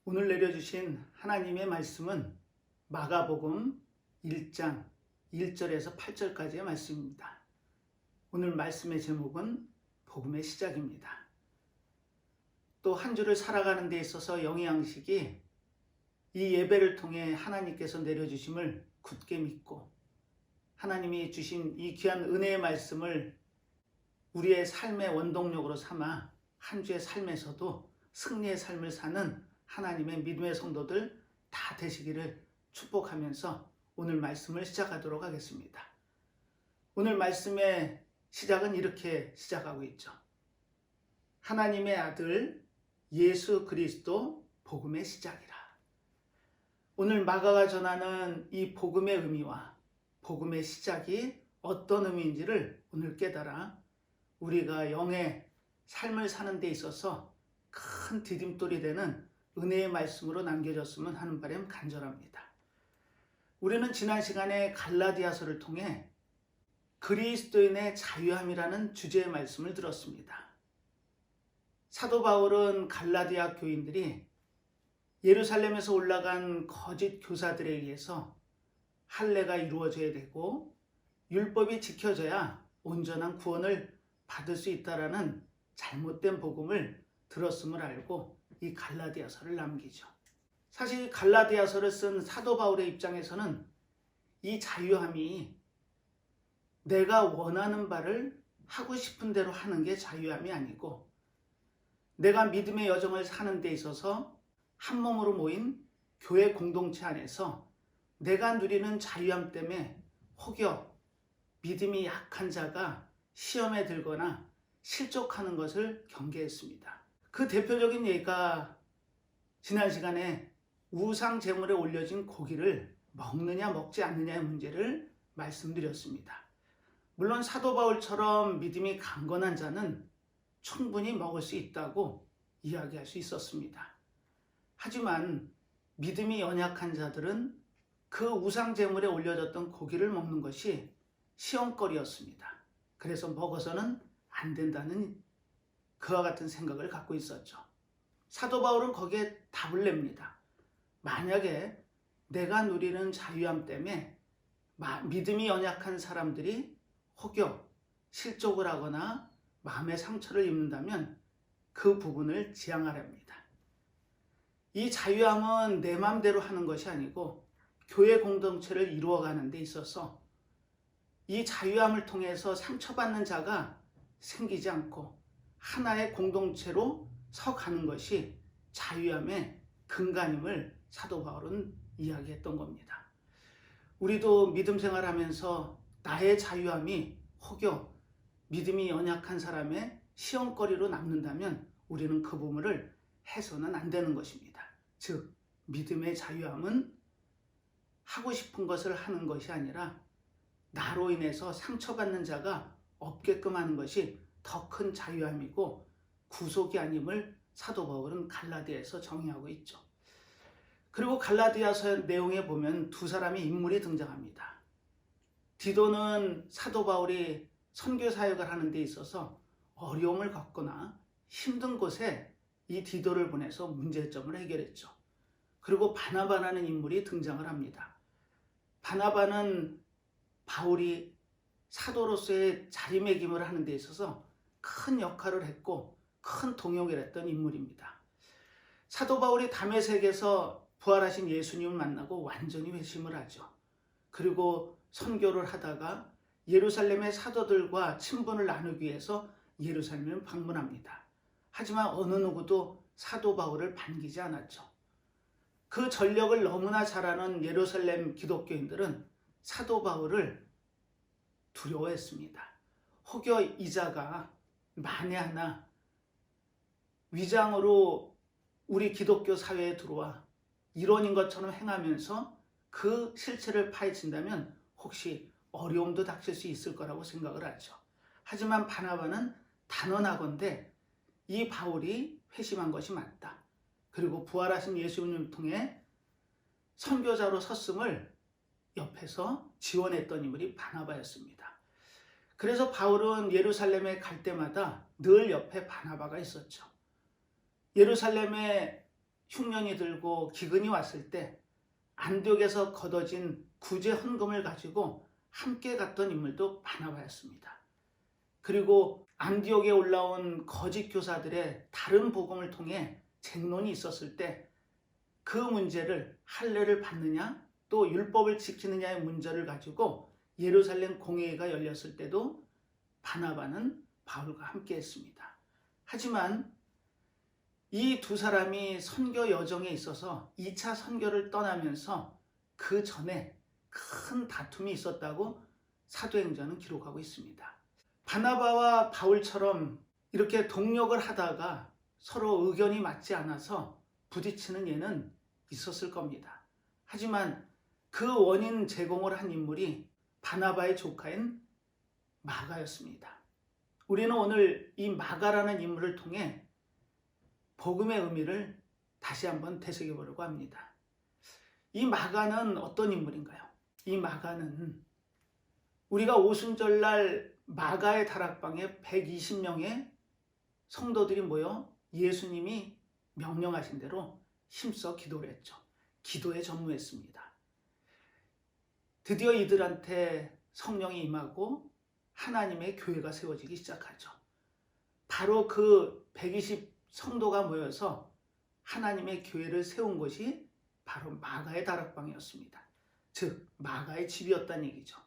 오늘 내려주신 하나님의 말씀은 마가복음 1장 1절에서 8절까지의 말씀입니다. 오늘 말씀의 제목은 복음의 시작입니다. 또 한 주를 살아가는 데 있어서 영의 양식이 이 예배를 통해 하나님께서 내려주심을 굳게 믿고 하나님이 주신 이 귀한 은혜의 말씀을 우리의 삶의 원동력으로 삼아 한 주의 삶에서도 승리의 삶을 사는 하나님의 믿음의 성도들 다 되시기를 축복하면서 오늘 말씀을 시작하도록 하겠습니다. 오늘 말씀의 시작은 이렇게 시작하고 있죠. 하나님의 아들 예수 그리스도 복음의 시작이라. 오늘 마가가 전하는 이 복음의 의미와 복음의 시작이 어떤 의미인지를 오늘 깨달아 우리가 영의 삶을 사는 데 있어서 큰 디딤돌이 되는 은혜의 말씀으로 남겨졌으면 하는 바람 간절합니다. 우리는 지난 시간에 갈라디아서를 통해 그리스도인의 자유함이라는 주제의 말씀을 들었습니다. 사도 바울은 갈라디아 교인들이 예루살렘에서 올라간 거짓 교사들에 의해서 할례가 이루어져야 되고 율법이 지켜져야 온전한 구원을 받을 수 있다라는 잘못된 복음을 들었음을 알고 이 갈라디아서를 남기죠. 사실 갈라디아서를 쓴 사도 바울의 입장에서는 이 자유함이 내가 원하는 바를 하고 싶은 대로 하는 게 자유함이 아니고 내가 믿음의 여정을 사는 데 있어서 한 몸으로 모인 교회 공동체 안에서 내가 누리는 자유함 때문에 혹여 믿음이 약한 자가 시험에 들거나 실족하는 것을 경계했습니다. 그 대표적인 예가 지난 시간에 우상 제물에 올려진 고기를 먹느냐 먹지 않느냐의 문제를 말씀드렸습니다. 물론 사도 바울처럼 믿음이 강건한 자는 충분히 먹을 수 있다고 이야기할 수 있었습니다. 하지만 믿음이 연약한 자들은 그 우상 제물에 올려졌던 고기를 먹는 것이 시험거리였습니다. 그래서 먹어서는 안 된다는 그와 같은 생각을 갖고 있었죠. 사도 바울은 거기에 답을 냅니다. 만약에 내가 누리는 자유함 때문에 믿음이 연약한 사람들이 혹여 실족을 하거나 마음의 상처를 입는다면 그 부분을 지양하랍니다. 이 자유함은 내 마음대로 하는 것이 아니고 교회 공동체를 이루어가는 데 있어서 이 자유함을 통해서 상처받는 자가 생기지 않고 하나의 공동체로 서가는 것이 자유함의 근간임을 사도 바울은 이야기했던 겁니다. 우리도 믿음 생활하면서 나의 자유함이 혹여 믿음이 연약한 사람의 시험거리로 남는다면 우리는 그 부분을 해서는 안 되는 것입니다. 즉 믿음의 자유함은 하고 싶은 것을 하는 것이 아니라 나로 인해서 상처받는 자가 없게끔 하는 것이 더 큰 자유함이고 구속이 아님을 사도 바울은 갈라디아에서 정의하고 있죠. 그리고 갈라디아서 내용에 보면 두 사람의 인물이 등장합니다. 디도는 사도 바울이 선교 사역을 하는 데 있어서 어려움을 겪거나 힘든 곳에 이 디도를 보내서 문제점을 해결했죠. 그리고 바나바라는 인물이 등장을 합니다. 바나바는 바울이 사도로서의 자리매김을 하는 데 있어서 큰 역할을 했고 큰 동역을 했던 인물입니다. 사도 바울이 다메섹에서 부활하신 예수님을 만나고 완전히 회심을 하죠. 그리고 선교를 하다가 예루살렘의 사도들과 친분을 나누기 위해서 예루살렘을 방문합니다. 하지만 어느 누구도 사도 바울을 반기지 않았죠. 그 전력을 너무나 잘 아는 예루살렘 기독교인들은 사도 바울을 두려워했습니다. 혹여 이 자가 만에 하나 위장으로 우리 기독교 사회에 들어와 일원인 것처럼 행하면서 그 실체를 파헤친다면 혹시 어려움도 닥칠 수 있을 거라고 생각을 하죠. 하지만 바나바는 단언하건대 이 바울이 회심한 것이 맞다. 그리고 부활하신 예수님을 통해 선교자로 섰음을 옆에서 지원했던 인물이 바나바였습니다. 그래서 바울은 예루살렘에 갈 때마다 늘 옆에 바나바가 있었죠. 예루살렘에 흉년이 들고 기근이 왔을 때 안디옥에서 걷어진 구제 헌금을 가지고 함께 갔던 인물도 바나바였습니다. 그리고 안디옥에 올라온 거짓 교사들의 다른 복음을 통해 쟁론이 있었을 때 그 문제를 할례를 받느냐 또 율법을 지키느냐의 문제를 가지고 예루살렘 공회가 열렸을 때도 바나바는 바울과 함께 했습니다. 하지만 이 두 사람이 선교 여정에 있어서 2차 선교를 떠나면서 그 전에 큰 다툼이 있었다고 사도행전은 기록하고 있습니다. 바나바와 바울처럼 이렇게 동력을 하다가 서로 의견이 맞지 않아서 부딪히는 예는 있었을 겁니다. 하지만 그 원인 제공을 한 인물이 바나바의 조카인 마가였습니다. 우리는 오늘 이 마가라는 인물을 통해 복음의 의미를 다시 한번 되새겨보려고 합니다. 이 마가는 어떤 인물인가요? 이 마가는 우리가 오순절날 마가의 다락방에 120명의 성도들이 모여 예수님이 명령하신 대로 힘써 기도를 했죠. 기도에 전무했습니다. 드디어 이들한테 성령이 임하고 하나님의 교회가 세워지기 시작하죠. 바로 그 120 성도가 모여서 하나님의 교회를 세운 곳이 바로 마가의 다락방이었습니다. 즉 마가의 집이었다는 얘기죠.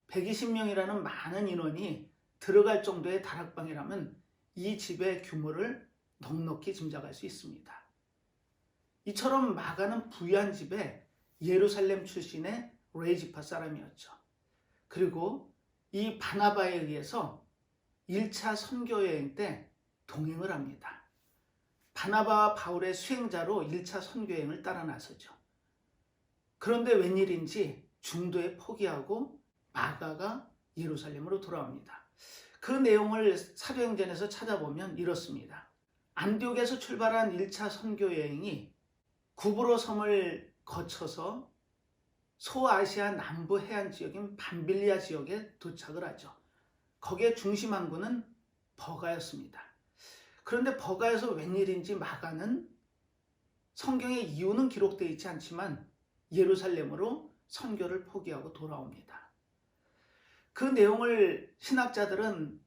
120명이라는 많은 인원이 들어갈 정도의 다락방이라면 이 집의 규모를 넉넉히 짐작할 수 있습니다. 이처럼 마가는 부유한 집에 예루살렘 출신의 레지파 사람이었죠. 그리고 이 바나바에 의해서 1차 선교여행 때 동행을 합니다. 바나바와 바울의 수행자로 1차 선교여행을 따라 나서죠. 그런데 웬일인지 중도에 포기하고 마가가 예루살렘으로 돌아옵니다. 그 내용을 사도행전에서 찾아보면 이렇습니다. 안디옥에서 출발한 1차 선교여행이 구브로 섬을 거쳐서 소아시아 남부 해안 지역인 밤빌리아 지역에 도착을 하죠. 거기에 중심 항구는 버가였습니다. 그런데 버가에서 웬일인지 마가는 성경의 이유는 기록되어 있지 않지만 예루살렘으로 선교를 포기하고 돌아옵니다. 그 내용을 신학자들은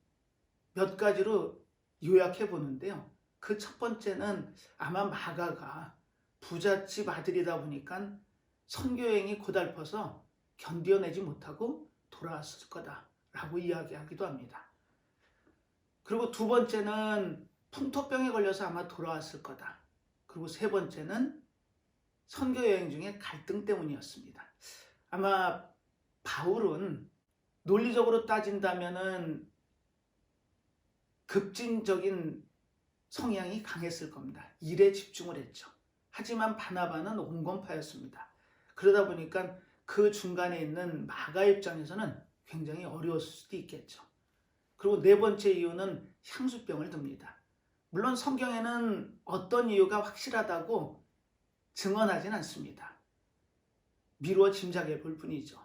몇 가지로 요약해 보는데요. 그 첫 번째는 아마 마가가 부잣집 아들이다 보니까 선교여행이 고달퍼서 견뎌내지 못하고 돌아왔을 거다라고 이야기하기도 합니다. 그리고 두 번째는 풍토병에 걸려서 아마 돌아왔을 거다. 그리고 세 번째는 선교여행 중에 갈등 때문이었습니다. 아마 바울은 논리적으로 따진다면은 급진적인 성향이 강했을 겁니다. 일에 집중을 했죠. 하지만 바나바는 온건파였습니다. 그러다 보니까 그 중간에 있는 마가 입장에서는 굉장히 어려웠을 수도 있겠죠. 그리고 네 번째 이유는 향수병을 듭니다. 물론 성경에는 어떤 이유가 확실하다고 증언하진 않습니다. 미루어 짐작해 볼 뿐이죠.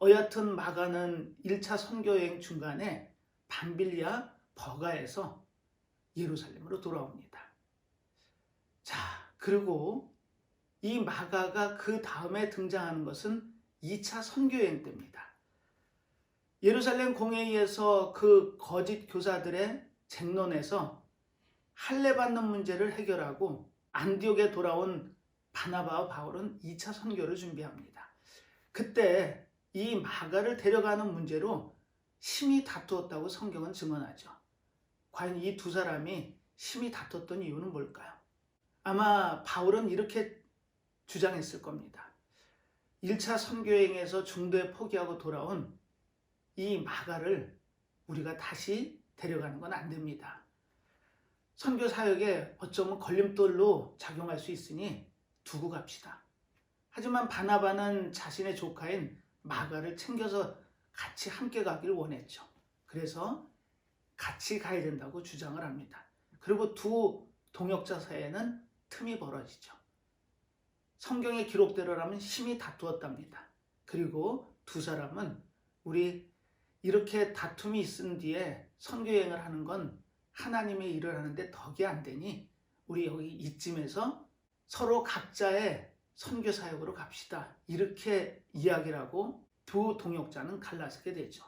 여하튼 마가는 1차 선교여행 중간에 밤빌리아 버가에서 예루살렘으로 돌아옵니다. 자, 그리고 이 마가가 그 다음에 등장하는 것은 2차 선교여행 때입니다. 예루살렘 공회의에서 그 거짓 교사들의 쟁론에서 할례 받는 문제를 해결하고 안디옥에 돌아온 바나바와 바울은 2차 선교를 준비합니다. 그때 이 마가를 데려가는 문제로 심히 다투었다고 성경은 증언하죠. 과연 이 두 사람이 심히 다퉜던 이유는 뭘까요? 아마 바울은 이렇게 주장했을 겁니다. 1차 선교여행에서 중도에 포기하고 돌아온 이 마가를 우리가 다시 데려가는 건 안 됩니다. 선교 사역에 어쩌면 걸림돌로 작용할 수 있으니 두고 갑시다. 하지만 바나바는 자신의 조카인 마가를 챙겨서 같이 함께 가기를 원했죠. 그래서 같이 가야 된다고 주장을 합니다. 그리고 두 동역자 사이에는 틈이 벌어지죠. 성경의 기록대로라면 심히 다투었답니다. 그리고 두 사람은 우리 이렇게 다툼이 있은 뒤에 선교여행을 하는 건 하나님의 일을 하는데 덕이 안 되니 우리 여기 이쯤에서 서로 각자의 선교 사역으로 갑시다. 이렇게 이야기를 하고 두 동역자는 갈라서게 되죠.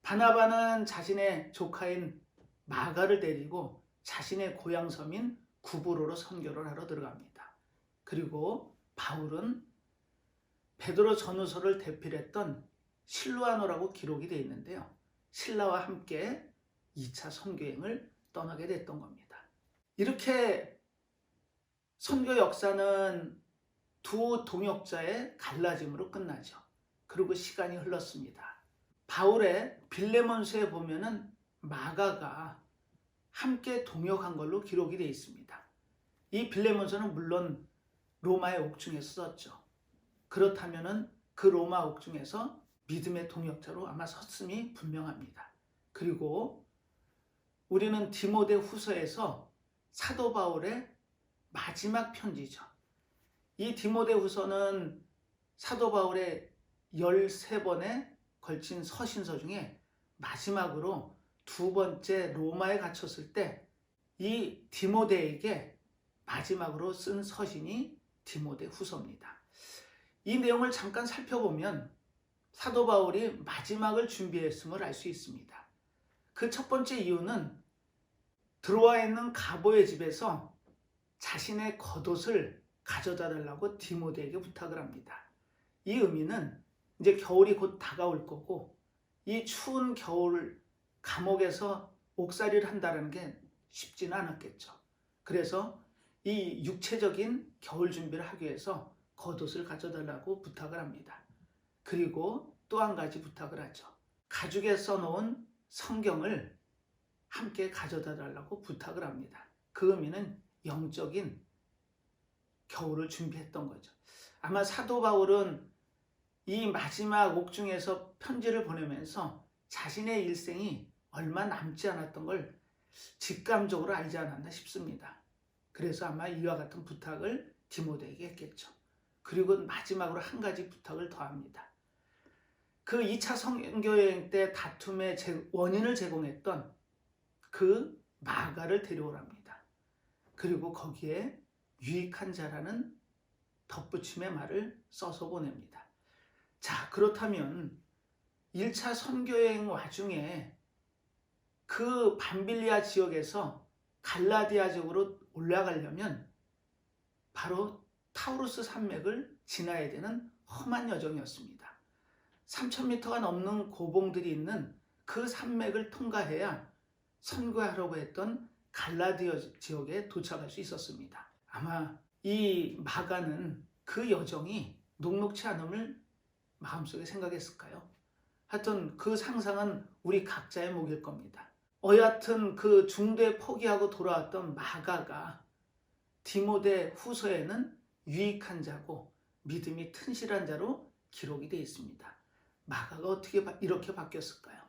바나바는 자신의 조카인 마가를 데리고 자신의 고향 섬인 구브로로 선교를 하러 들어갑니다. 그리고 바울은 베드로 전후서를 대필했던 실루아노라고 기록이 되어 있는데요. 신라와 함께 2차 선교행을 떠나게 됐던 겁니다. 이렇게 선교 역사는 두 동역자의 갈라짐으로 끝나죠. 그리고 시간이 흘렀습니다. 바울의 빌레몬서에 보면은 마가가 함께 동역한 걸로 기록이 되어 있습니다. 이 빌레몬서는 물론 로마의 옥중에서 썼죠. 그렇다면은 그 로마 옥중에서 믿음의 동역자로 아마 섰음이 분명합니다. 그리고 우리는 디모데 후서에서 사도 바울의 마지막 편지죠. 이 디모데 후서는 사도 바울의 13번에 걸친 서신서 중에 마지막으로 두 번째 로마에 갇혔을 때 이 디모데에게 마지막으로 쓴 서신이 디모데 후서입니다. 이 내용을 잠깐 살펴보면 사도 바울이 마지막을 준비했음을 알 수 있습니다. 그 첫 번째 이유는 드로아에 있는 가보의 집에서 자신의 겉옷을 가져다 달라고 디모데에게 부탁을 합니다. 이 의미는 이제 겨울이 곧 다가올 거고 이 추운 겨울 감옥에서 옥살이를 한다는 게 쉽지는 않았겠죠. 그래서 이 육체적인 겨울 준비를 하기 위해서 겉옷을 가져달라고 부탁을 합니다. 그리고 또 한 가지 부탁을 하죠. 가죽에 써놓은 성경을 함께 가져다 달라고 부탁을 합니다. 그 의미는 영적인 겨울을 준비했던 거죠. 아마 사도 바울은 이 마지막 옥중에서 편지를 보내면서 자신의 일생이 얼마 남지 않았던 걸 직감적으로 알지 않았나 싶습니다. 그래서 아마 이와 같은 부탁을 디모데에게 했겠죠. 그리고 마지막으로 한 가지 부탁을 더합니다. 그 2차 선교여행 때 다툼의 원인을 제공했던 그 마가를 데려오랍니다. 그리고 거기에 유익한 자라는 덧붙임의 말을 써서 보냅니다. 자, 그렇다면 1차 선교여행 와중에 그 밤빌리아 지역에서 갈라디아 지역으로 올라가려면 바로 타우루스 산맥을 지나야 되는 험한 여정이었습니다. 3,000m가 넘는 고봉들이 있는 그 산맥을 통과해야 선교하려고 했던 갈라디아 지역에 도착할 수 있었습니다. 아마 이 마가는 그 여정이 녹록치 않음을 마음속에 생각했을까요? 하여튼 그 상상은 우리 각자의 몫일 겁니다. 여하튼 그 중도에 포기하고 돌아왔던 마가가 디모데 후서에는 유익한 자고 믿음이 튼실한 자로 기록이 되어 있습니다. 마가가 어떻게 이렇게 바뀌었을까요?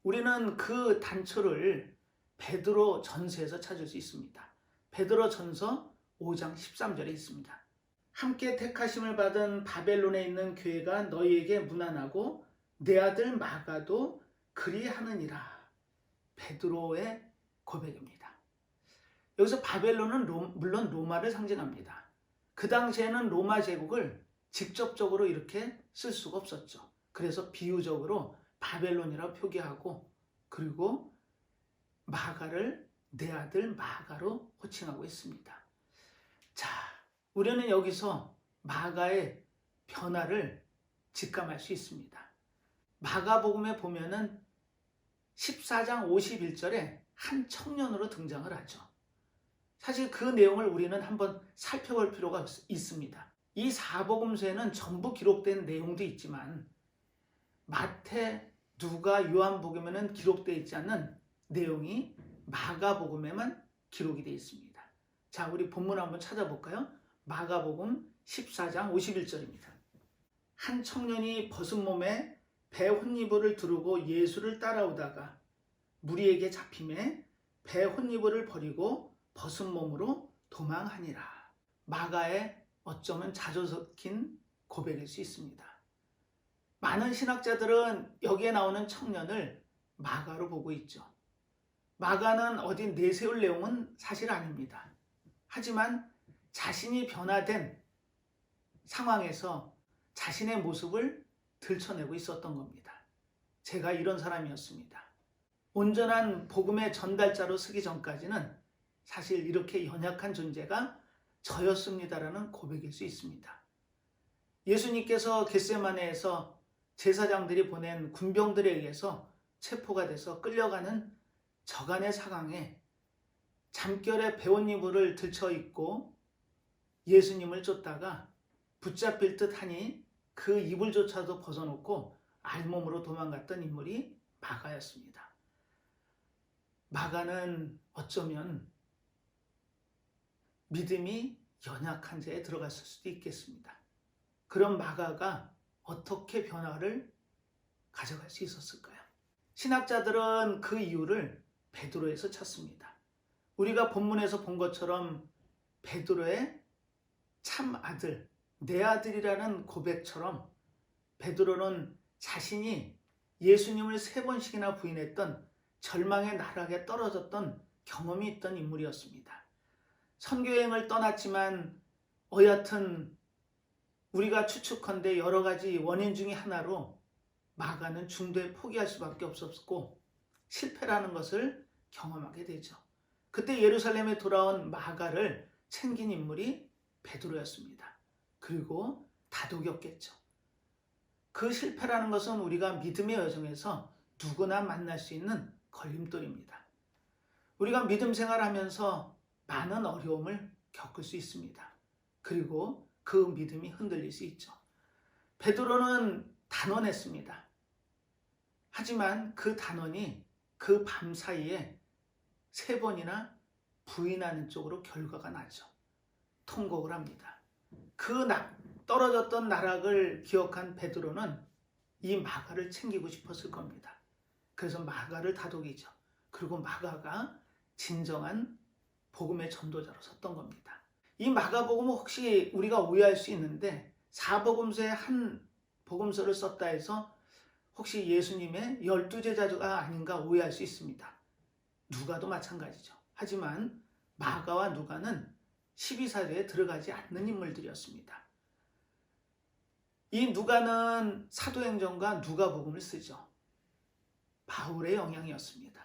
우리는 그 단초를 베드로 전서에서 찾을 수 있습니다. 베드로 전서 5장 13절에 있습니다. 함께 택하심을 받은 바벨론에 있는 교회가 너희에게 문안하고 내 아들 마가도 그리하느니라. 베드로의 고백입니다. 여기서 바벨론은 물론 로마를 상징합니다. 그 당시에는 로마 제국을 직접적으로 이렇게 쓸 수가 없었죠. 그래서 비유적으로 바벨론이라고 표기하고 그리고 마가를 내 아들 마가로 호칭하고 있습니다. 자, 우리는 여기서 마가의 변화를 직감할 수 있습니다. 마가복음에 보면은 14장 51절에 한 청년으로 등장을 하죠. 사실 그 내용을 우리는 한번 살펴볼 필요가 있습니다. 이 사복음서에는 전부 기록된 내용도 있지만 마태, 누가, 요한복음에는 기록되어 있지 않는 내용이 마가복음에만 기록이 되어 있습니다. 자, 우리 본문 한번 찾아볼까요? 마가복음 14장 51절입니다. 한 청년이 벗은 몸에 배 혼니볼을 두르고 예수를 따라오다가 무리에게 잡힘에 배 혼니볼을 버리고 벗은 몸으로 도망하니라. 마가의 어쩌면 자주 섞인 고백일 수 있습니다. 많은 신학자들은 여기에 나오는 청년을 마가로 보고 있죠. 마가는 어디 내세울 내용은 사실 아닙니다. 하지만 자신이 변화된 상황에서 자신의 모습을 들춰내고 있었던 겁니다. 제가 이런 사람이었습니다. 온전한 복음의 전달자로 서기 전까지는 사실 이렇게 연약한 존재가 저였습니다라는 고백일 수 있습니다. 예수님께서 겟세마네에서 제사장들이 보낸 군병들에 의해서 체포가 돼서 끌려가는 저간의 상황에 잠결에 배옷이불을 들쳐 입고 예수님을 쫓다가 붙잡힐 듯 하니 그 이불조차도 벗어놓고 알몸으로 도망갔던 인물이 마가였습니다. 마가는 어쩌면 믿음이 연약한 자에 들어갔을 수도 있겠습니다. 그런 마가가 어떻게 변화를 가져갈 수 있었을까요? 신학자들은 그 이유를 베드로에서 찾습니다. 우리가 본문에서 본 것처럼 베드로의 참 아들, 내 아들이라는 고백처럼 베드로는 자신이 예수님을 3번씩이나 부인했던 절망의 나락에 떨어졌던 경험이 있던 인물이었습니다. 선교여행을 떠났지만 여하튼 우리가 추측컨대 여러 가지 원인 중에 하나로 마가는 중도에 포기할 수밖에 없었고 실패라는 것을 경험하게 되죠. 그때 예루살렘에 돌아온 마가를 챙긴 인물이 베드로였습니다. 그리고 다독였겠죠. 그 실패라는 것은 우리가 믿음의 여정에서 누구나 만날 수 있는 걸림돌입니다. 우리가 믿음 생활하면서 많은 어려움을 겪을 수 있습니다. 그리고 그 믿음이 흔들릴 수 있죠. 베드로는 단언했습니다. 하지만 그 단언이 그 밤 사이에 3번이나 부인하는 쪽으로 결과가 나죠. 통곡을 합니다. 그 떨어졌던 나락을 기억한 베드로는 이 마가를 챙기고 싶었을 겁니다. 그래서 마가를 다독이죠. 그리고 마가가 진정한 복음의 전도자로 섰던 겁니다. 이 마가복음은 혹시 우리가 오해할 수 있는데 4복음서의 한 복음서를 썼다 해서 혹시 예수님의 12제자가 아닌가 오해할 수 있습니다. 누가도 마찬가지죠. 하지만 마가와 누가는 12사도에 들어가지 않는 인물들이었습니다. 이 누가는 사도행전과 누가복음을 쓰죠. 바울의 영향이었습니다.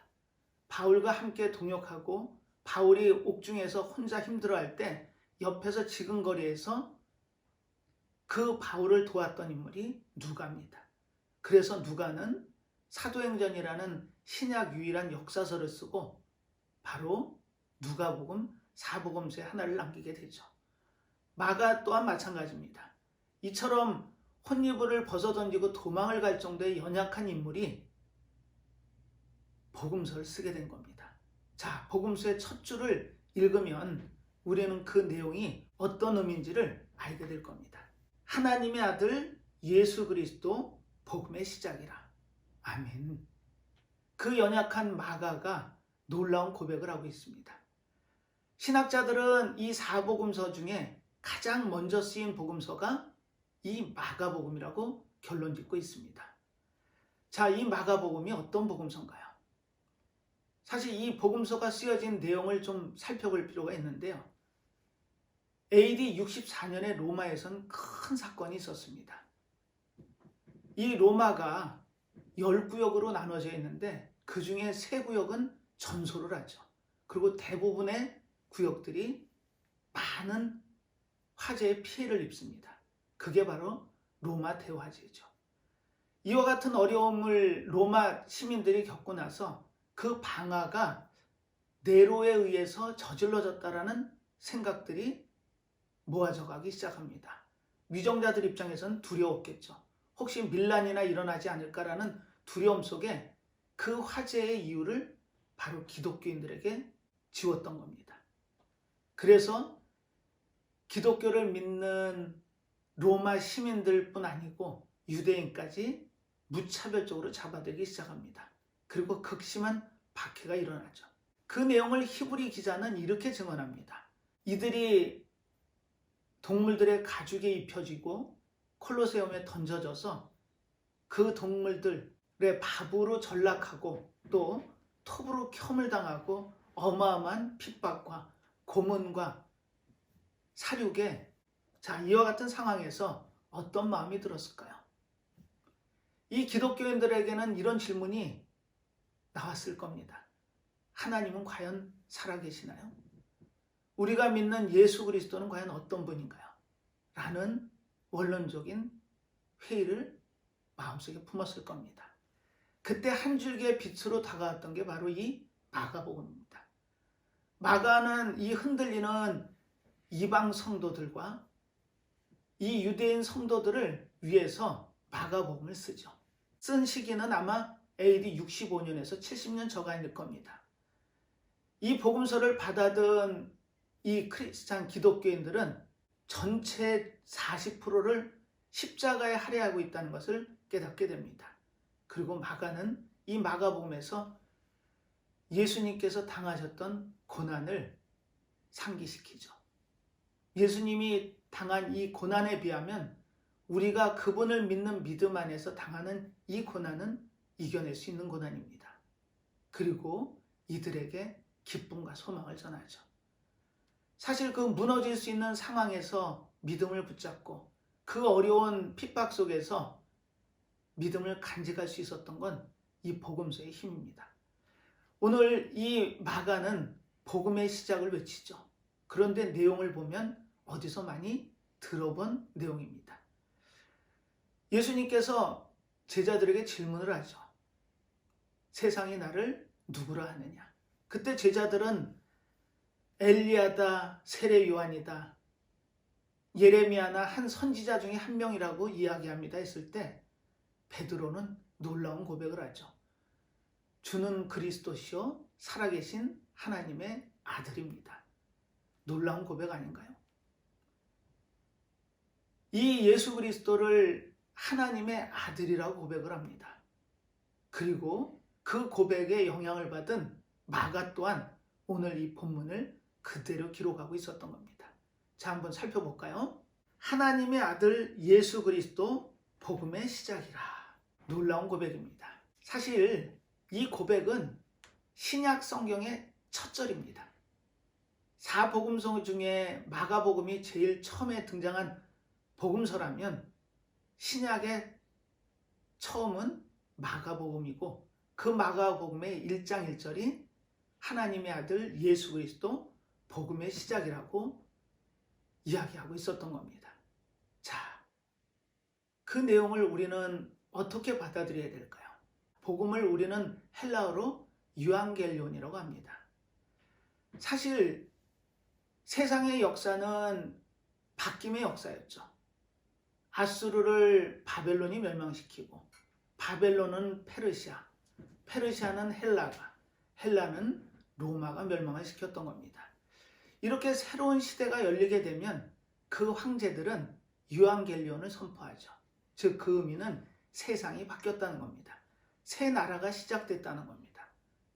바울과 함께 동역하고 바울이 옥중에서 혼자 힘들어할 때 옆에서 지근거리에서 그 바울을 도왔던 인물이 누가입니다. 그래서 누가는 사도행전이라는 신약 유일한 역사서를 쓰고 바로 누가복음 4복음서의 하나를 남기게 되죠. 마가 또한 마찬가지입니다. 이처럼 혼이불을 벗어던지고 도망을 갈 정도의 연약한 인물이 복음서를 쓰게 된 겁니다. 자, 복음서의 첫 줄을 읽으면 우리는 그 내용이 어떤 의미인지를 알게 될 겁니다. 하나님의 아들 예수 그리스도 복음의 시작이라. 아멘. 그 연약한 마가가 놀라운 고백을 하고 있습니다. 신학자들은 이 4복음서 중에 가장 먼저 쓰인 복음서가 이 마가복음이라고 결론 짓고 있습니다. 자, 이 마가복음이 어떤 복음서인가요? 사실 이 복음서가 쓰여진 내용을 좀 살펴볼 필요가 있는데요. AD 64년에 로마에선 큰 사건이 있었습니다. 이 로마가 10구역으로 나눠져 있는데 그 중에 3구역은 전소를 하죠. 그리고 대부분의 구역들이 많은 화재의 피해를 입습니다. 그게 바로 로마 대화재죠. 이와 같은 어려움을 로마 시민들이 겪고 나서 그 방화가 네로에 의해서 저질러졌다라는 생각들이 모아져 가기 시작합니다. 위정자들 입장에서는 두려웠겠죠. 혹시 밀란이나 일어나지 않을까라는 두려움 속에 그 화재의 이유를 바로 기독교인들에게 지웠던 겁니다. 그래서 기독교를 믿는 로마 시민들뿐 아니고 유대인까지 무차별적으로 잡아들이기 시작합니다. 그리고 극심한 박해가 일어나죠. 그 내용을 히브리 기자는 이렇게 증언합니다. 이들이 동물들의 가죽에 입혀지고 콜로세움에 던져져서 그 동물들의 밥으로 전락하고 또 톱으로 켬을 당하고 어마어마한 핍박과 고문과 사륙에 이와 같은 상황에서 어떤 마음이 들었을까요? 이 기독교인들에게는 이런 질문이 나왔을 겁니다. 하나님은 과연 살아계시나요? 우리가 믿는 예수 그리스도는 과연 어떤 분인가요? 라는 원론적인 회의를 마음속에 품었을 겁니다. 그때 한 줄기의 빛으로 다가왔던 게 바로 이 마가복음입니다. 마가는 이 흔들리는 이방 성도들과 이 유대인 성도들을 위해서 마가복음을 쓰죠. 쓴 시기는 아마 AD 65년에서 70년 저간일 겁니다. 이 복음서를 받아든 이 크리스찬 기독교인들은 전체 40%를 십자가에 할애하고 있다는 것을 깨닫게 됩니다. 그리고 마가는 이 마가복음에서 예수님께서 당하셨던 고난을 상기시키죠. 예수님이 당한 이 고난에 비하면 우리가 그분을 믿는 믿음 안에서 당하는 이 고난은 이겨낼 수 있는 고난입니다. 그리고 이들에게 기쁨과 소망을 전하죠. 사실 그 무너질 수 있는 상황에서 믿음을 붙잡고 그 어려운 핍박 속에서 믿음을 간직할 수 있었던 건 이 복음서의 힘입니다. 오늘 이 마가는 복음의 시작을 외치죠. 그런데 내용을 보면 어디서 많이 들어본 내용입니다. 예수님께서 제자들에게 질문을 하죠. 세상이 나를 누구라 하느냐? 그때 제자들은 엘리야다, 세례 요한이다, 예레미야나 한 선지자 중에 한 명이라고 이야기합니다 했을 때 베드로는 놀라운 고백을 하죠. 주는 그리스도시요 살아계신 하나님의 아들입니다. 놀라운 고백 아닌가요? 이 예수 그리스도를 하나님의 아들이라고 고백을 합니다. 그리고 그 고백에 영향을 받은 마가 또한 오늘 이 본문을 그대로 기록하고 있었던 겁니다. 자, 한번 살펴볼까요? 하나님의 아들 예수 그리스도 복음의 시작이라. 놀라운 고백입니다. 사실 이 고백은 신약 성경의 첫 절입니다. 4복음서 중에 마가복음이 제일 처음에 등장한 복음서라면 신약의 처음은 마가복음이고 그 마가복음의 1장 1절이 하나님의 아들 예수 그리스도 복음의 시작이라고 이야기하고 있었던 겁니다. 자, 그 내용을 우리는 어떻게 받아들여야 될까요? 복음을 우리는 헬라어로 유앙겔리온이라고 합니다. 사실 세상의 역사는 바뀜의 역사였죠. 아수르를 바벨론이 멸망시키고 바벨론은 페르시아, 페르시아는 헬라가, 헬라는 로마가 멸망을 시켰던 겁니다. 이렇게 새로운 시대가 열리게 되면 그 황제들은 유앙겔리온을 선포하죠. 즉 그 의미는 세상이 바뀌었다는 겁니다. 새 나라가 시작됐다는 겁니다.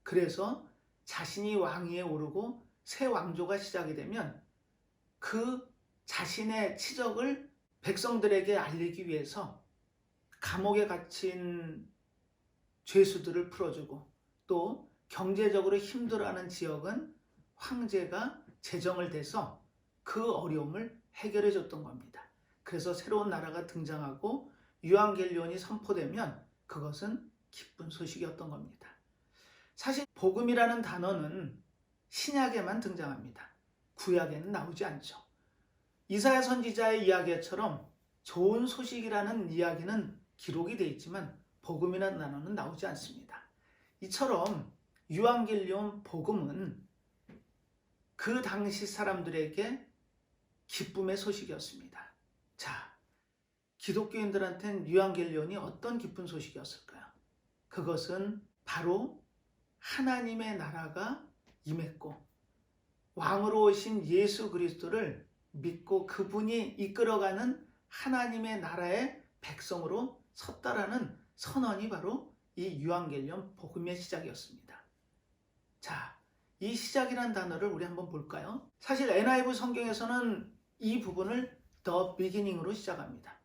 그래서 자신이 왕위에 오르고 새 왕조가 시작이 되면 그 자신의 치적을 백성들에게 알리기 위해서 감옥에 갇힌 죄수들을 풀어주고 또 경제적으로 힘들어하는 지역은 황제가 재정을 대서 그 어려움을 해결해 줬던 겁니다. 그래서 새로운 나라가 등장하고 유앙겔리온이 선포되면 그것은 기쁜 소식이었던 겁니다. 사실 복음이라는 단어는 신약에만 등장합니다. 구약에는 나오지 않죠. 이사야 선지자의 이야기처럼 좋은 소식이라는 이야기는 기록이 되어 있지만 복음이라는 단어는 나오지 않습니다. 이처럼 유앙겔리온 복음은 그 당시 사람들에게 기쁨의 소식이었습니다. 자, 기독교인들한테는 유앙겔리온이 어떤 기쁜 소식이었을까요? 그것은 바로 하나님의 나라가 임했고 왕으로 오신 예수 그리스도를 믿고 그분이 이끌어가는 하나님의 나라의 백성으로 섰다라는 선언이 바로 이 유앙겔리온 복음의 시작이었습니다. 자, 이 시작이라는 단어를 우리 한번 볼까요? 사실 NIV 성경에서는 이 부분을 The beginning으로 시작합니다.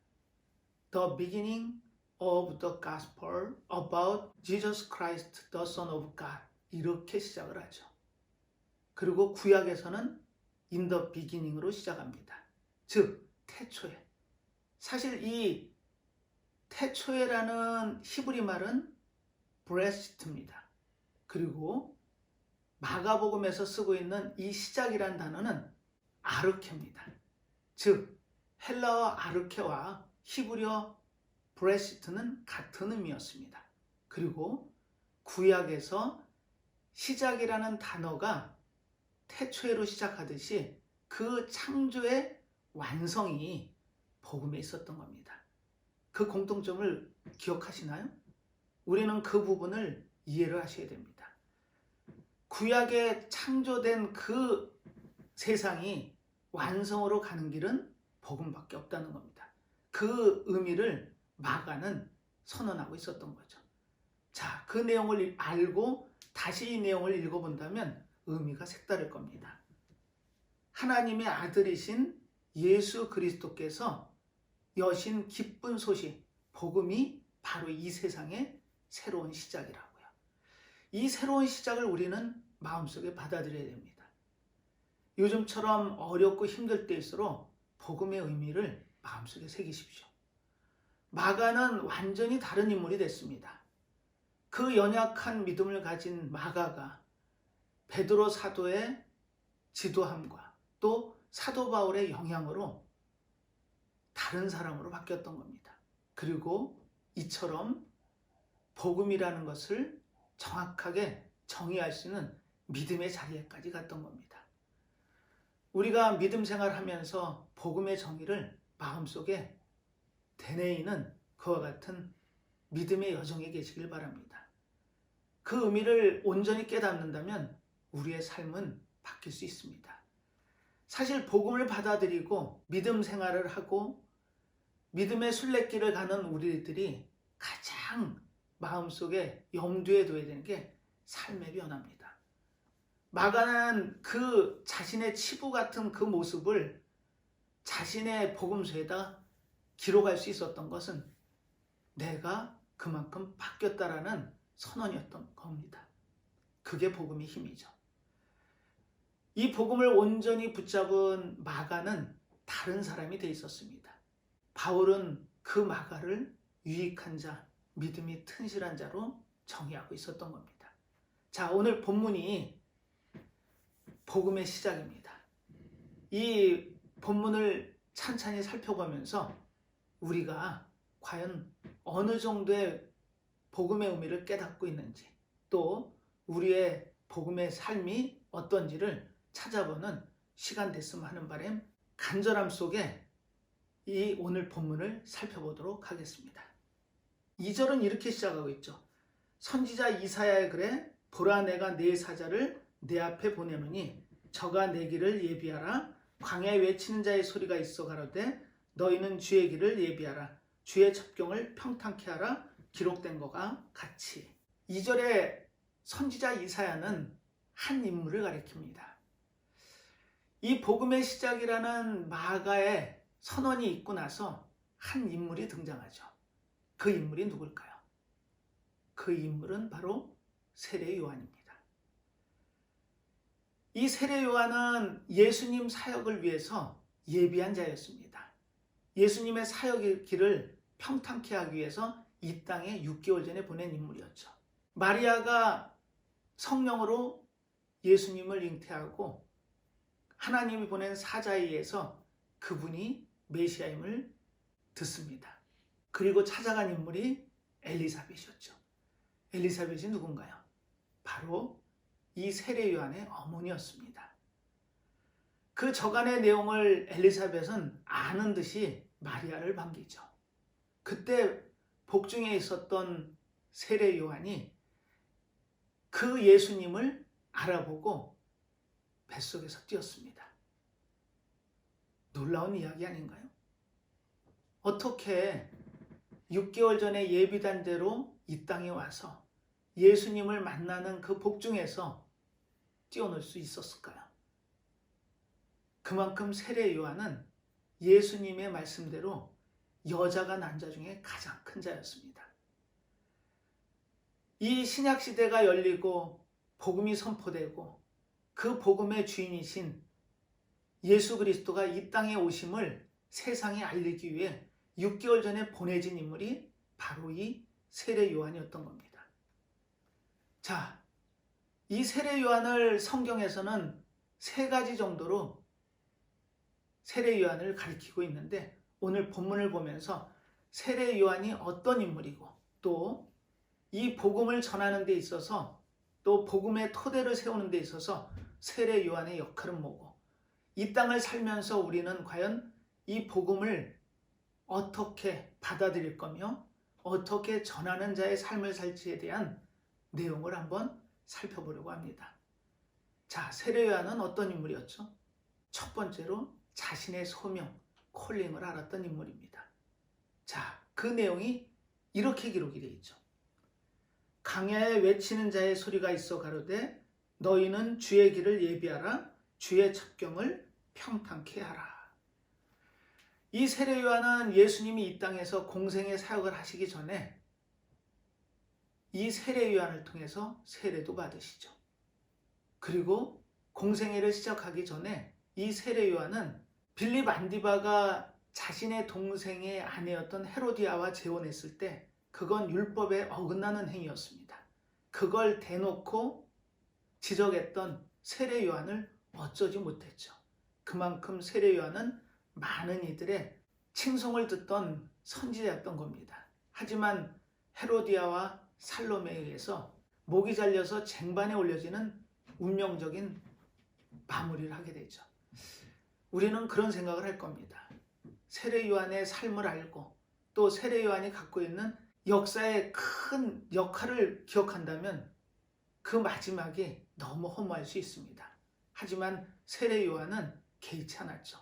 The beginning of the gospel about Jesus Christ, the Son of God. 이렇게 시작을 하죠. 그리고 구약에서는 in the beginning으로 시작합니다. 즉 태초에. 사실 이 태초에라는 히브리 말은 브레시트입니다. 그리고 마가복음에서 쓰고 있는 이 시작이란 단어는 아르케입니다. 즉 헬라어 아르케와 히브리어 브레시트는 같은 의미였습니다. 그리고 구약에서 시작이라는 단어가 태초에로 시작하듯이 그 창조의 완성이 복음에 있었던 겁니다. 그 공통점을 기억하시나요? 우리는 그 부분을 이해를 하셔야 됩니다. 구약에 창조된 그 세상이 완성으로 가는 길은 복음밖에 없다는 겁니다. 그 의미를 마가는 선언하고 있었던 거죠. 자, 그 내용을 알고 다시 이 내용을 읽어본다면 의미가 색다를 겁니다. 하나님의 아들이신 예수 그리스도께서 여신 기쁜 소식, 복음이 바로 이 세상의 새로운 시작이라고요. 이 새로운 시작을 우리는 마음속에 받아들여야 됩니다. 요즘처럼 어렵고 힘들 때일수록 복음의 의미를 마음속에 새기십시오. 마가는 완전히 다른 인물이 됐습니다. 그 연약한 믿음을 가진 마가가 베드로 사도의 지도함과 또 사도 바울의 영향으로 다른 사람으로 바뀌었던 겁니다. 그리고 이처럼 복음이라는 것을 정확하게 정의할 수 있는 믿음의 자리에까지 갔던 겁니다. 우리가 믿음 생활하면서 복음의 정의를 마음속에 되뇌이는 그와 같은 믿음의 여정에 계시길 바랍니다. 그 의미를 온전히 깨닫는다면 우리의 삶은 바뀔 수 있습니다. 사실 복음을 받아들이고 믿음 생활을 하고 믿음의 순례길을 가는 우리들이 가장 마음속에 염두에 둬야 되는 게 삶의 변화입니다. 마가는 그 자신의 치부 같은 그 모습을 자신의 복음서에다 기록할 수 있었던 것은 내가 그만큼 바뀌었다라는 선언이었던 겁니다. 그게 복음의 힘이죠. 이 복음을 온전히 붙잡은 마가는 다른 사람이 돼 있었습니다. 바울은 그 마가를 유익한 자, 믿음이 튼실한 자로 정의하고 있었던 겁니다. 자, 오늘 본문이 복음의 시작입니다. 이 본문을 찬찬히 살펴보면서 우리가 과연 어느 정도의 복음의 의미를 깨닫고 있는지, 또 우리의 복음의 삶이 어떤지를 찾아보는 시간 됐으면 하는 바람 간절함 속에 이 오늘 본문을 살펴보도록 하겠습니다. 2절은 이렇게 시작하고 있죠. 선지자 이사야의 글에 보라 내가 네 사자를 내 앞에 보내노니 저가 내 길을 예비하라. 광야에 외치는 자의 소리가 있어 가로되 너희는 주의 길을 예비하라. 주의 첩경을 평탄케 하라. 기록된 것과 같이. 2절에 선지자 이사야는 한 인물을 가리킵니다. 이 복음의 시작이라는 마가의 선언이 있고 나서 한 인물이 등장하죠. 그 인물이 누굴까요? 그 인물은 바로 세례 요한입니다. 이 세례 요한은 예수님 사역을 위해서 예비한 자였습니다. 예수님의 사역의 길을 평탄케 하기 위해서 이 땅에 6개월 전에 보낸 인물이었죠. 마리아가 성령으로 예수님을 잉태하고 하나님이 보낸 사자에 의해서 그분이 메시아임을 듣습니다. 그리고 찾아간 인물이 엘리사벳이었죠. 엘리사벳이 누군가요? 바로 이 세례 요한의 어머니였습니다. 그 저간의 내용을 엘리사벳은 아는 듯이 마리아를 반기죠. 그때 복중에 있었던 세례 요한이 그 예수님을 알아보고 뱃속에서 뛰었습니다. 놀라운 이야기 아닌가요? 어떻게 6개월 전에 예비단 대로 이 땅에 와서 예수님을 만나는 그 복중에서 뛰어놀 수 있었을까요? 그만큼 세례 요한은 예수님의 말씀대로 여자가 난 자 중에 가장 큰 자였습니다. 이 신약 시대가 열리고 복음이 선포되고 그 복음의 주인이신 예수 그리스도가 이 땅에 오심을 세상에 알리기 위해 6개월 전에 보내진 인물이 바로 이 세례 요한이었던 겁니다. 자, 이 세례 요한을 성경에서는 3가지 정도로 세례 요한을 가리키고 있는데, 오늘 본문을 보면서 세례 요한이 어떤 인물이고 또 이 복음을 전하는 데 있어서, 또 복음의 토대를 세우는 데 있어서 세례 요한의 역할은 뭐고, 이 땅을 살면서 우리는 과연 이 복음을 어떻게 받아들일 거며 어떻게 전하는 자의 삶을 살지에 대한 내용을 한번 살펴보려고 합니다. 자, 세례 요한은 어떤 인물이었죠? 첫 번째로 자신의 소명, 콜링을 알았던 인물입니다. 자, 그 내용이 이렇게 기록이 되어 있죠. 강야에 외치는 자의 소리가 있어 가로되 너희는 주의 길을 예비하라, 주의 첩경을 평탄케 하라. 이 세례 요한은 예수님이 이 땅에서 공생의 사역을 하시기 전에 이 세례 요한을 통해서 세례도 받으시죠. 그리고 공생애를 시작하기 전에 이 세례 요한은 빌립 안디바가 자신의 동생의 아내였던 헤로디아와 재혼했을 때 그건 율법에 어긋나는 행위였습니다. 그걸 대놓고 지적했던 세례 요한을 어쩌지 못했죠. 그만큼 세례 요한은 많은 이들의 칭송을 듣던 선지자였던 겁니다. 하지만 헤로디아와 살로메에 의해서 목이 잘려서 쟁반에 올려지는 운명적인 마무리를 하게 되죠. 우리는 그런 생각을 할 겁니다. 세례 요한의 삶을 알고 또 세례 요한이 갖고 있는 역사의 큰 역할을 기억한다면 그 마지막이 너무 허무할 수 있습니다. 하지만 세례 요한은 개의치 않았죠.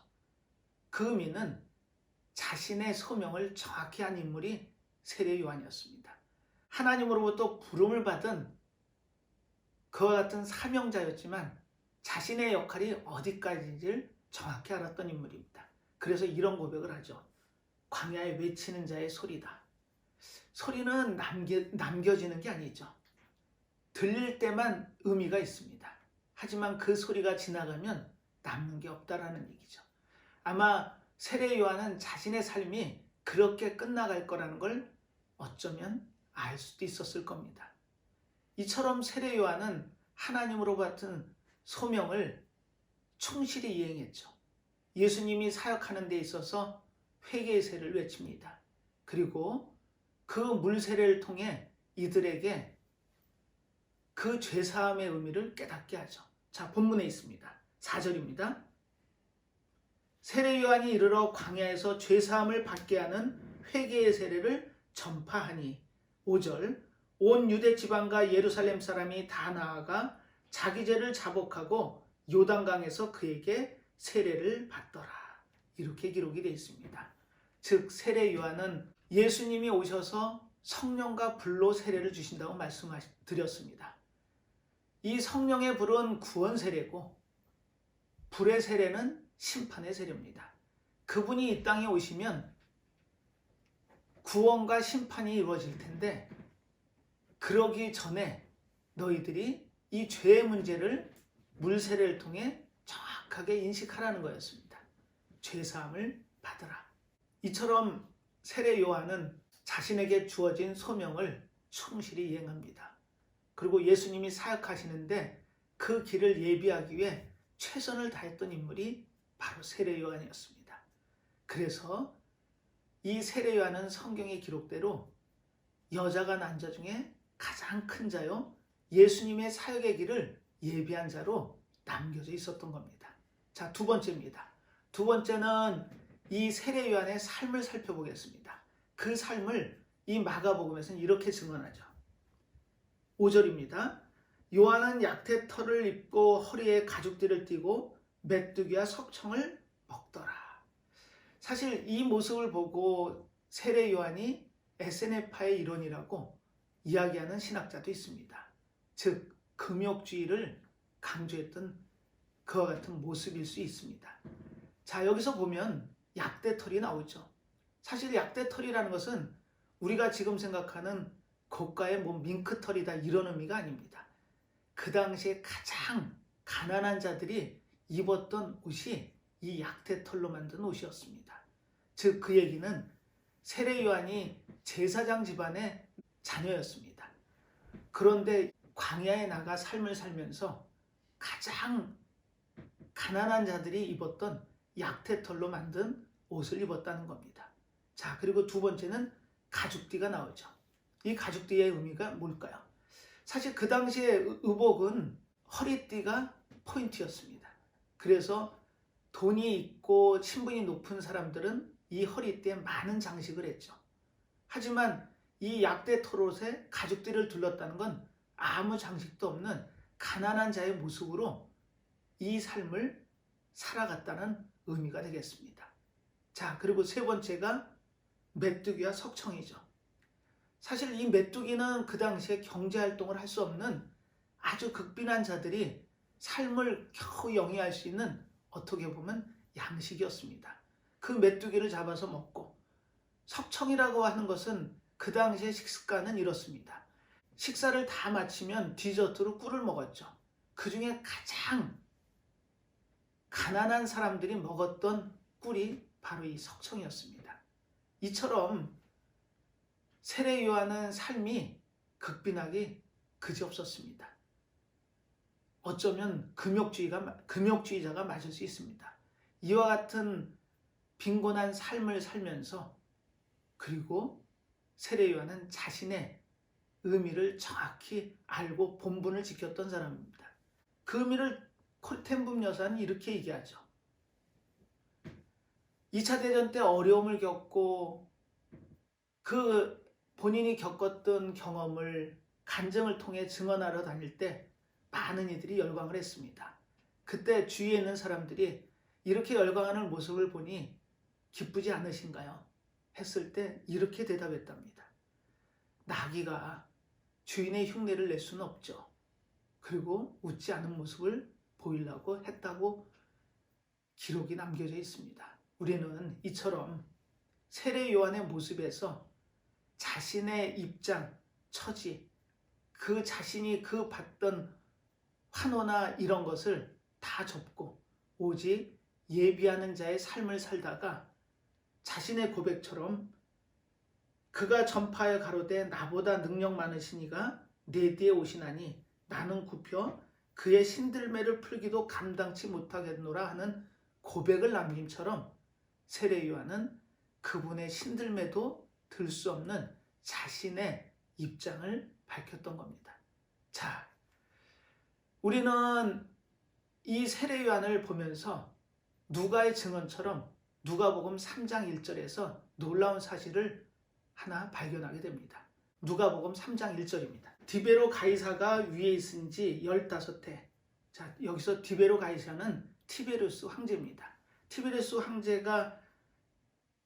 그 의미는 자신의 소명을 정확히 한 인물이 세례 요한이었습니다. 하나님으로부터 부름을 받은 그와 같은 사명자였지만 자신의 역할이 어디까지인지를 정확히 알았던 인물입니다. 그래서 이런 고백을 하죠. 광야에 외치는 자의 소리다. 소리는 남겨지는 게 아니죠. 들릴 때만 의미가 있습니다. 하지만 그 소리가 지나가면 남는 게 없다라는 얘기죠. 아마 세례 요한은 자신의 삶이 그렇게 끝나갈 거라는 걸 어쩌면 알 수도 있었을 겁니다. 이처럼 세례 요한은 하나님으로 받은 소명을 충실히 이행했죠. 예수님이 사역하는 데 있어서 회개의 세를 외칩니다. 그리고 그 물세례를 통해 이들에게 그 죄사함의 의미를 깨닫게 하죠. 자, 본문에 있습니다. 4절입니다. 세례 요한이 이르러 광야에서 죄사함을 받게 하는 회개의 세례를 전파하니 5절 온 유대 지방과 예루살렘 사람이 다 나아가 자기 죄를 자복하고 요단강에서 그에게 세례를 받더라. 이렇게 기록이 되어 있습니다. 즉 세례 요한은 예수님이 오셔서 성령과 불로 세례를 주신다고 말씀드렸습니다. 이 성령의 불은 구원 세례고 불의 세례는 심판의 세례입니다. 그분이 이 땅에 오시면 구원과 심판이 이루어질 텐데 그러기 전에 너희들이 이 죄의 문제를 물세례를 통해 정확하게 인식하라는 거였습니다. 죄사함을 받으라. 이처럼 세례 요한은 자신에게 주어진 소명을 충실히 이행합니다. 그리고 예수님이 사역하시는데 그 길을 예비하기 위해 최선을 다했던 인물이 바로 세례 요한이었습니다. 그래서 이 세례 요한은 성경의 기록대로 여자가 난 자 중에 가장 큰 자요, 예수님의 사역의 길을 예비한 자로 남겨져 있었던 겁니다. 자, 두 번째입니다. 두 번째는 이 세례 요한의 삶을 살펴보겠습니다. 그 삶을 이 마가복음에서는 이렇게 증언하죠. 5절입니다. 요한은 약태털을 입고 허리에 가죽띠를 띠고 메뚜기와 석청을 먹더라. 사실 이 모습을 보고 세례 요한이 에세네파의 일원이라고 이야기하는 신학자도 있습니다. 즉 금욕주의를 강조했던 그와 같은 모습일 수 있습니다. 자, 여기서 보면 약대털이 나오죠. 사실 약대털이라는 것은 우리가 지금 생각하는 고가의 밍크털이다 이런 의미가 아닙니다. 그 당시에 가장 가난한 자들이 입었던 옷이 이 약대털로 만든 옷이었습니다. 즉 그 얘기는 세례 요한이 제사장 집안의 자녀였습니다. 그런데 광야에 나가 삶을 살면서 가장 가난한 자들이 입었던 약대털로 만든 옷을 입었다는 겁니다. 자, 그리고 두 번째는 가죽띠가 나오죠. 이 가죽띠의 의미가 뭘까요? 사실 그 당시에 의복은 허리띠가 포인트였습니다. 그래서 돈이 있고 신분이 높은 사람들은 이 허리띠에 많은 장식을 했죠. 하지만 이 약대 털옷에 가죽띠를 둘렀다는 건 아무 장식도 없는 가난한 자의 모습으로 이 삶을 살아갔다는 의미가 되겠습니다. 자, 그리고 세 번째가 메뚜기와 석청이죠. 사실 이 메뚜기는 그 당시에 경제활동을 할 수 없는 아주 극빈한 자들이 삶을 겨우 영위할 수 있는 어떻게 보면 양식이었습니다. 그 메뚜기를 잡아서 먹고, 석청이라고 하는 것은 그 당시의 식습관은 이렇습니다. 식사를 다 마치면 디저트로 꿀을 먹었죠. 그 중에 가장 가난한 사람들이 먹었던 꿀이 바로 이 석청이었습니다. 이처럼 세례 요한은 삶이 극빈하기 그지없었습니다. 어쩌면 금욕주의자가 맞을 수 있습니다. 이와 같은 빈곤한 삶을 살면서, 그리고 세례 요한은 자신의 의미를 정확히 알고 본분을 지켰던 사람입니다. 그 의미를 콜텐붐 여사는 이렇게 얘기하죠. 2차 대전 때 어려움을 겪고 그 본인이 겪었던 경험을 간증을 통해 증언하러 다닐 때 많은 이들이 열광을 했습니다. 그때 주위에 있는 사람들이 이렇게 열광하는 모습을 보니 기쁘지 않으신가요? 했을 때 이렇게 대답했답니다. 나귀가 주인의 흉내를 낼 수는 없죠. 그리고 웃지 않은 모습을 보이려고 했다고 기록이 남겨져 있습니다. 우리는 이처럼 세례 요한의 모습에서 자신의 입장, 처지, 그 자신이 그 받던 환호나 이런 것을 다 접고 오직 예비하는 자의 삶을 살다가 자신의 고백처럼 그가 전파에 가로되 나보다 능력 많으시니가 내 뒤에 오시나니 나는 굽혀 그의 신들매를 풀기도 감당치 못하겠노라 하는 고백을 남김처럼 세례 요한은 그분의 신들매도 들 수 없는 자신의 입장을 밝혔던 겁니다. 자, 우리는 이 세례 요한을 보면서 누가의 증언처럼 누가복음 3장 1절에서 놀라운 사실을 하나 발견하게 됩니다. 누가복음 3장 1절입니다. 디베로 가이사가 위에 있은지 15해. 자, 여기서 디베로 가이사는 티베리우스 황제입니다. 티베리우스 황제가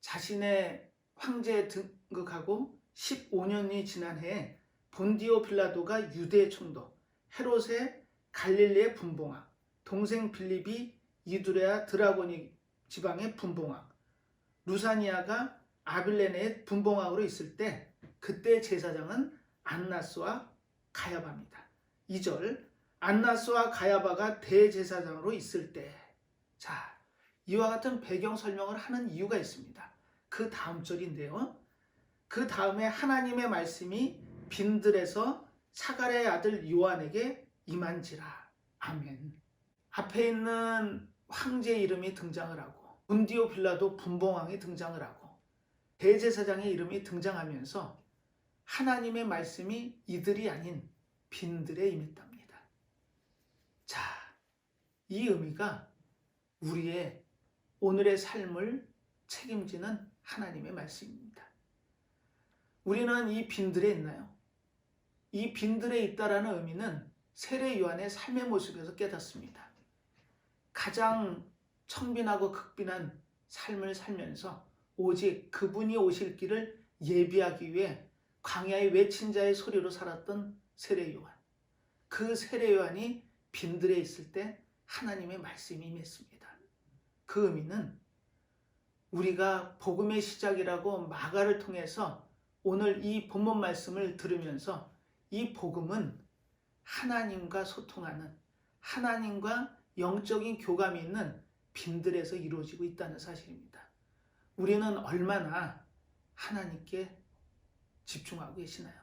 자신의 황제에 등극하고 15년이 지난 해에 본디오 빌라도가 유대 총독, 헤롯의 갈릴리의 분봉왕, 동생 빌립이 이두레아 드라고니 지방의 분봉왕, 루사니아가 아빌레네의 분봉왕으로 있을 때 그때 제사장은 안나스와 가야바입니다. 2절, 안나스와 가야바가 대제사장으로 있을 때, 자, 이와 같은 배경 설명을 하는 이유가 있습니다. 그 다음 절인데요. 그 다음에 하나님의 말씀이 빈들에서 사가랴의 아들 요한에게 임한지라. 아멘. 앞에 있는 황제 이름이 등장을 하고 본디오 빌라도 분봉왕이 등장을 하고 대제사장의 이름이 등장하면서 하나님의 말씀이 이들이 아닌 빈들에 임했답니다. 자, 이 의미가 우리의 오늘의 삶을 책임지는 하나님의 말씀입니다. 우리는 이 빈들에 있나요? 이 빈들에 있다라는 의미는 세례 요한의 삶의 모습에서 깨닫습니다. 가장 청빈하고 극빈한 삶을 살면서 오직 그분이 오실 길을 예비하기 위해 광야에 외친 자의 소리로 살았던 세례 요한. 그 세례 요한이 빈들에 있을 때 하나님의 말씀이 임했습니다. 그 의미는 우리가 복음의 시작이라고 마가를 통해서 오늘 이 본문 말씀을 들으면서 이 복음은 하나님과 소통하는, 하나님과 영적인 교감이 있는 빈들에서 이루어지고 있다는 사실입니다. 우리는 얼마나 하나님께 집중하고 계시나요?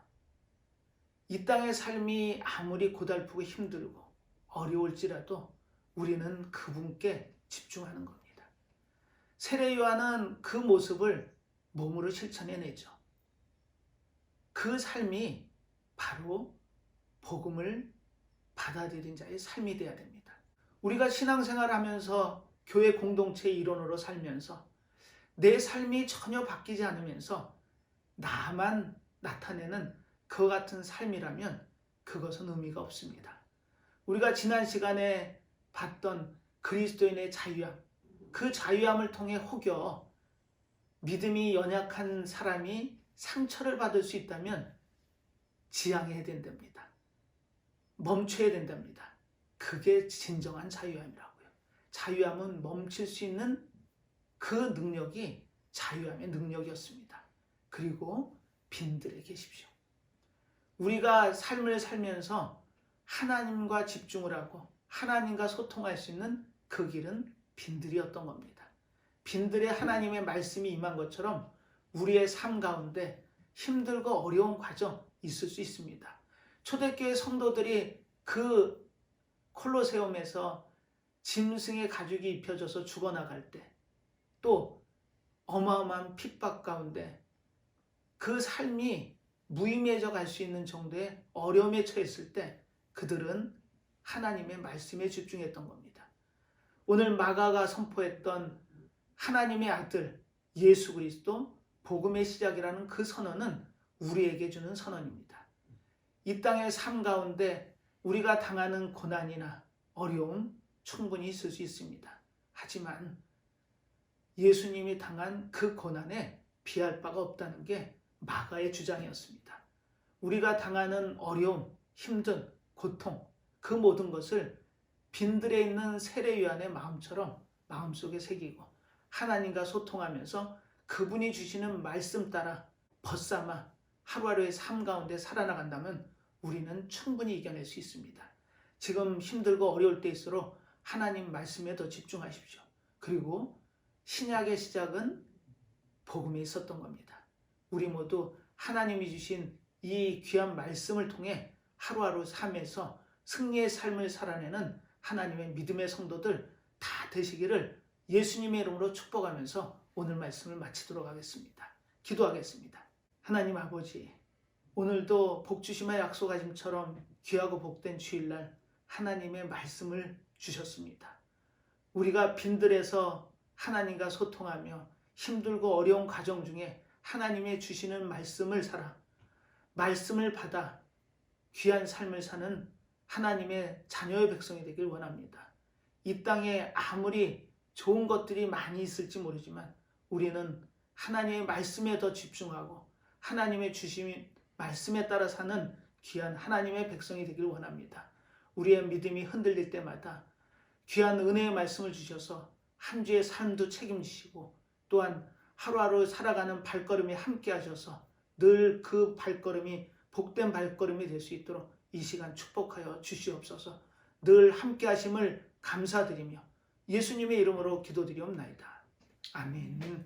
이 땅의 삶이 아무리 고달프고 힘들고 어려울지라도 우리는 그분께 집중하는 겁니다. 세례 요한은 그 모습을 몸으로 실천해내죠. 그 삶이 바로 복음을 받아들인 자의 삶이 되어야 됩니다. 우리가 신앙생활을 하면서 교회 공동체의 일원으로 살면서 내 삶이 전혀 바뀌지 않으면서 나만 나타내는 그 같은 삶이라면 그것은 의미가 없습니다. 우리가 지난 시간에 봤던 그리스도인의 자유함, 그 자유함을 통해 혹여 믿음이 연약한 사람이 상처를 받을 수 있다면 지양해야 된답니다. 멈춰야 된답니다. 그게 진정한 자유함이라고요. 자유함은 멈출 수 있는 그 능력이 자유함의 능력이었습니다. 그리고 빈들에 계십시오. 우리가 삶을 살면서 하나님과 집중을 하고 하나님과 소통할 수 있는 그 길은 빈들이었던 겁니다. 빈들에 하나님의 말씀이 임한 것처럼 우리의 삶 가운데 힘들고 어려운 과정 있을 수 있습니다. 초대교회 성도들이 그 콜로세움에서 짐승의 가죽이 입혀져서 죽어나갈 때, 또 어마어마한 핍박 가운데 그 삶이 무의미해져 갈 수 있는 정도의 어려움에 처했을 때 그들은 하나님의 말씀에 집중했던 겁니다. 오늘 마가가 선포했던 하나님의 아들 예수 그리스도 복음의 시작이라는 그 선언은 우리에게 주는 선언입니다. 이 땅의 삶 가운데 우리가 당하는 고난이나 어려움 충분히 있을 수 있습니다. 하지만 예수님이 당한 그 고난에 비할 바가 없다는 게 마가의 주장이었습니다. 우리가 당하는 어려움, 힘든 고통, 그 모든 것을 빈들에 있는 세례 요한의 마음처럼 마음속에 새기고 하나님과 소통하면서 그분이 주시는 말씀 따라 벗삼아 하루하루의 삶 가운데 살아나간다면 우리는 충분히 이겨낼 수 있습니다. 지금 힘들고 어려울 때일수록 하나님 말씀에 더 집중하십시오. 그리고 신약의 시작은 복음에 있었던 겁니다. 우리 모두 하나님이 주신 이 귀한 말씀을 통해 하루하루 삶에서 승리의 삶을 살아내는 하나님의 믿음의 성도들 다 되시기를 예수님의 이름으로 축복하면서 오늘 말씀을 마치도록 하겠습니다. 기도하겠습니다. 하나님 아버지, 오늘도 복주심의 약속하심처럼 귀하고 복된 주일날 하나님의 말씀을 주셨습니다. 우리가 빈들에서 하나님과 소통하며 힘들고 어려운 과정 중에 하나님의 주시는 말씀을 살아 말씀을 받아 귀한 삶을 사는 하나님의 자녀의 백성이 되길 원합니다. 이 땅에 아무리 좋은 것들이 많이 있을지 모르지만 우리는 하나님의 말씀에 더 집중하고 하나님의 주신 말씀에 따라 사는 귀한 하나님의 백성이 되길 원합니다. 우리의 믿음이 흔들릴 때마다 귀한 은혜의 말씀을 주셔서 한 주의 삶도 책임지시고 또한 하루하루 살아가는 발걸음이 함께 하셔서 늘 그 발걸음이 복된 발걸음이 될 수 있도록 이 시간 축복하여 주시옵소서. 늘 함께 하심을 감사드리며 예수님의 이름으로 기도드리옵나이다. 아멘.